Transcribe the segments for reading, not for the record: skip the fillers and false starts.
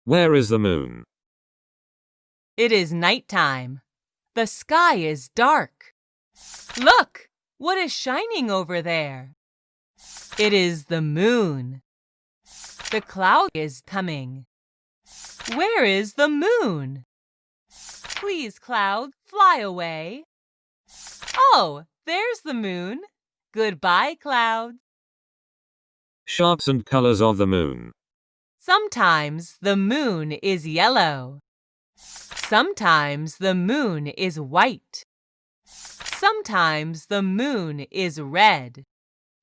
Where is the moon? It is nighttime. The sky is dark. Look! What is shining over there? It is the moon. The cloud is coming. Where is the moon? Please, cloud, fly away. Oh, there's the moon. Goodbye, clouds. Shapes and colors of the moon. Sometimes the moon is yellow. Sometimes the moon is white. Sometimes the moon is red.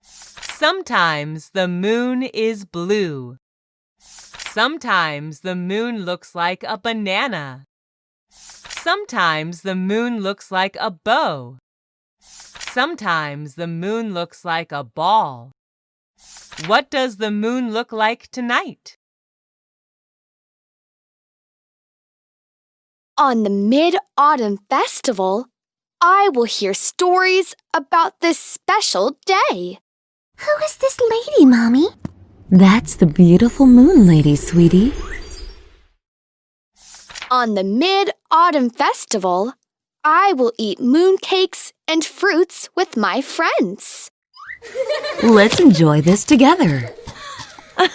Sometimes the moon is blue. Sometimes the moon looks like a banana. Sometimes the moon looks like a bow. Sometimes the moon looks like a ball. What does the moon look like tonight? On the Mid-Autumn Festival, I will hear stories about this special day. Who is this lady, Mommy? That's the beautiful moon lady, sweetie. On the Mid-Autumn Festival, I will eat mooncakes and fruits with my friends. Let's enjoy this together. Yay!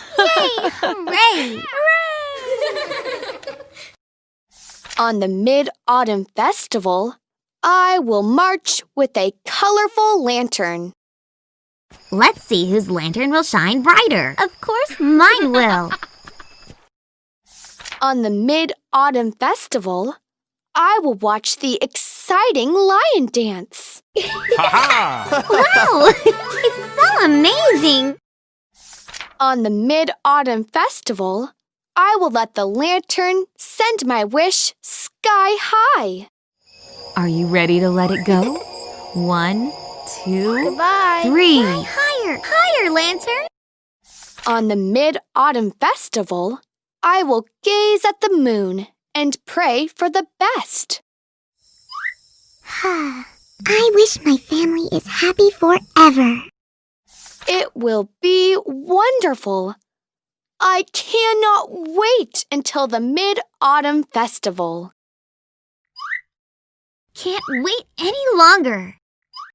Hooray! On the Mid-Autumn Festival, I will march with a colorful lantern. Let's see whose lantern will shine brighter. Of course, mine will. On the Mid-Autumn Festival, I will watch the exciting lion dance. Wow! It's so amazing! On the Mid-Autumn Festival, I will let the lantern send my wish sky high. Are you ready to let it go? 1, 2, Goodbye. 3. Fly higher, higher, lantern! On the Mid-Autumn Festival, I will gaze at the moon and pray for the best. I wish my family is happy forever. It will be wonderful. I cannot wait until the Mid-Autumn Festival. Can't wait any longer.